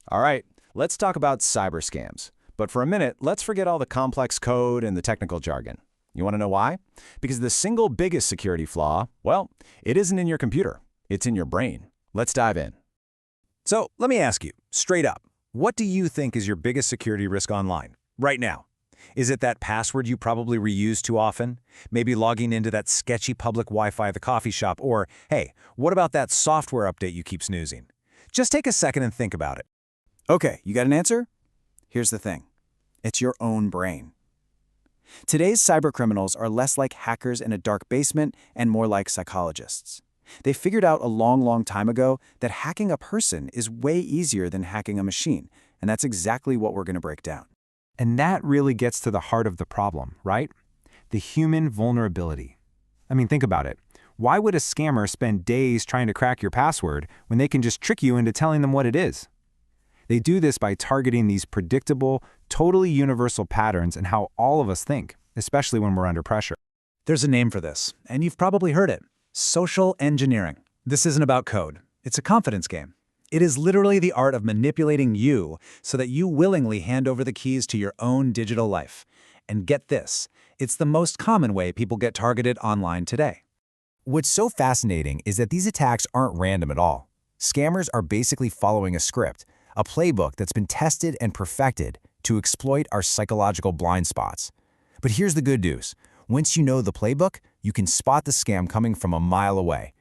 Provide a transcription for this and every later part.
All right, let's talk about cyber scams. But for a minute, let's forget all the complex code and the technical jargon. You want to know why? Because the single biggest security flaw, well, it isn't in your computer. It's in your brain. Let's dive in. So let me ask you, straight up, what do you think is your biggest security risk online, right now? Is it that password you probably reuse too often? Maybe logging into that sketchy public Wi-Fi at the coffee shop? Or, hey, what about that software update you keep snoozing? Just take a second and think about it. Okay, you got an answer? Here's the thing. It's your own brain. Today's cybercriminals are less like hackers in a dark basement and more like psychologists. They figured out a long time ago that hacking a person is way easier than hacking a machine, and that's exactly what we're going to break down. And that really gets to the heart of the problem, right? The human vulnerability. I mean, think about it. Why would a scammer spend days trying to crack your password when they can just trick you into telling them what it is? They do this by targeting these predictable, totally universal patterns in how all of us think, especially when we're under pressure. There's a name for this, and you've probably heard it. Social engineering. This isn't about code. It's a confidence game. It is literally the art of manipulating you so that you willingly hand over the keys to your own digital life. And get this, it's the most common way people get targeted online today. What's so fascinating is that these attacks aren't random at all. Scammers are basically following a script, a playbook that's been tested and perfected to exploit our psychological blind spots. But here's the good news. Once you know the playbook, you can spot the scam coming from a mile away.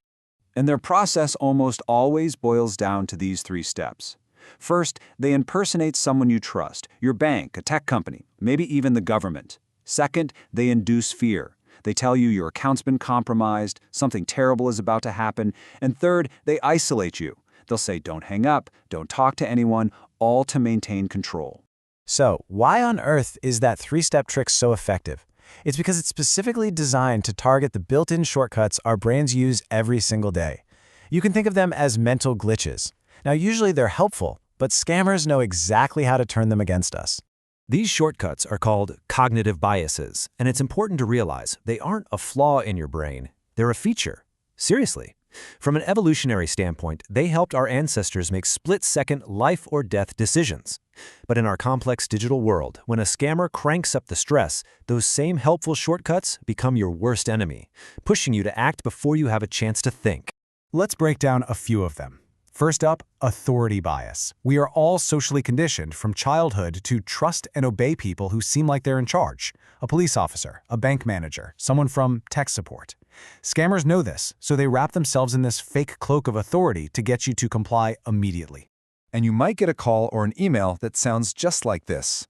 And their process almost always boils down to these 3 steps. First, they impersonate someone you trust, your bank, a tech company, maybe even the government. Second, they induce fear. They tell you your account's been compromised, something terrible is about to happen. And third, they isolate you. They'll say don't hang up, don't talk to anyone, all to maintain control. So, why on earth is that 3-step trick so effective? It's because it's specifically designed to target the built-in shortcuts our brains use every single day. You can think of them as mental glitches. Now, usually they're helpful, but scammers know exactly how to turn them against us. These shortcuts are called cognitive biases, and it's important to realize they aren't a flaw in your brain. They're a feature. Seriously. From an evolutionary standpoint, they helped our ancestors make split-second life-or-death decisions. But in our complex digital world, when a scammer cranks up the stress, those same helpful shortcuts become your worst enemy, pushing you to act before you have a chance to think. Let's break down a few of them. First up, authority bias. We are all socially conditioned from childhood to trust and obey people who seem like they're in charge. A police officer, a bank manager, someone from tech support. Scammers know this, so they wrap themselves in this fake cloak of authority to get you to comply immediately. And you might get a call or an email that sounds just like this.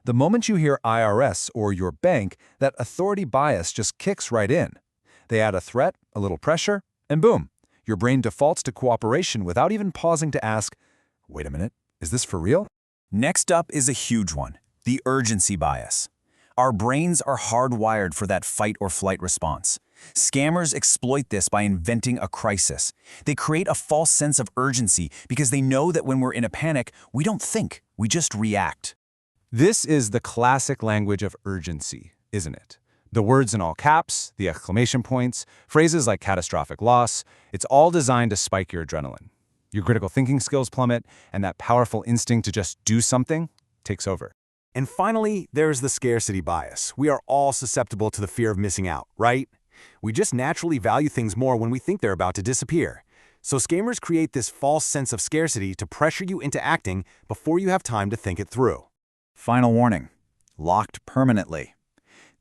The moment you hear IRS or your bank, that authority bias just kicks right in. They add a threat, a little pressure, and boom, your brain defaults to cooperation without even pausing to ask, wait a minute, is this for real? Next up is a huge one, the urgency bias. Our brains are hardwired for that fight or flight response. Scammers exploit this by inventing a crisis. They create a false sense of urgency because they know that when we're in a panic, we don't think, we just react. This is the classic language of urgency, isn't it? The words in all caps, the exclamation points, phrases like catastrophic loss, it's all designed to spike your adrenaline. Your critical thinking skills plummet, and that powerful instinct to just do something takes over. And finally, there's the scarcity bias. We are all susceptible to the fear of missing out, right? We just naturally value things more when we think they're about to disappear. So scammers create this false sense of scarcity to pressure you into acting before you have time to think it through. Final warning, locked permanently.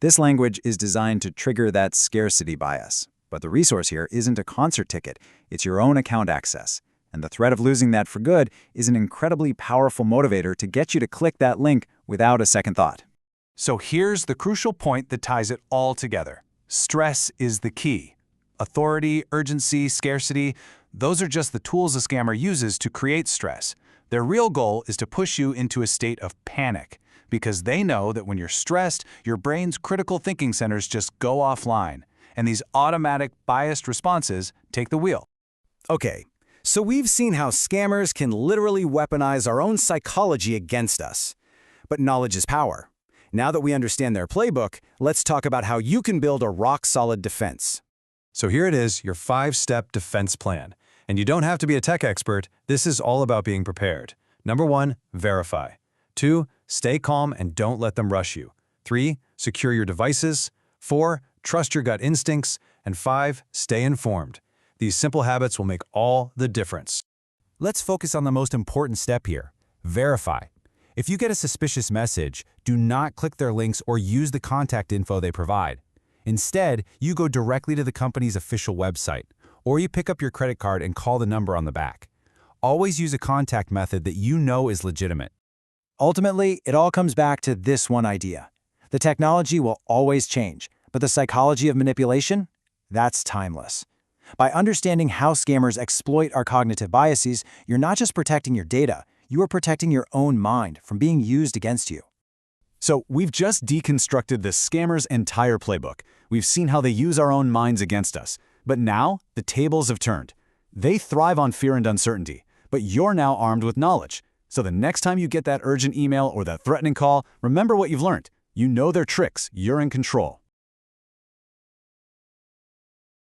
This language is designed to trigger that scarcity bias. But the resource here isn't a concert ticket, it's your own account access. And the threat of losing that for good is an incredibly powerful motivator to get you to click that link without a second thought. So here's the crucial point that ties it all together. Stress is the key. Authority, urgency, scarcity, those are just the tools a scammer uses to create stress. Their real goal is to push you into a state of panic, because they know that when you're stressed, your brain's critical thinking centers just go offline, and these automatic biased responses take the wheel. Okay, so we've seen how scammers can literally weaponize our own psychology against us. But knowledge is power. Now that we understand their playbook, let's talk about how you can build a rock-solid defense. So here it is, your 5-step defense plan. And you don't have to be a tech expert. This is all about being prepared. Number 1, verify. 2, stay calm and don't let them rush you. 3, secure your devices. 4, trust your gut instincts. And 5, stay informed. These simple habits will make all the difference. Let's focus on the most important step here: verify. If you get a suspicious message, do not click their links or use the contact info they provide. Instead, you go directly to the company's official website, or you pick up your credit card and call the number on the back. Always use a contact method that you know is legitimate. Ultimately, it all comes back to this one idea. The technology will always change, but the psychology of manipulation? That's timeless. By understanding how scammers exploit our cognitive biases, you're not just protecting your data, you are protecting your own mind from being used against you. So we've just deconstructed the scammer's entire playbook. We've seen how they use our own minds against us. But now, the tables have turned. They thrive on fear and uncertainty, but you're now armed with knowledge. So the next time you get that urgent email or that threatening call, remember what you've learned. You know their tricks, you're in control.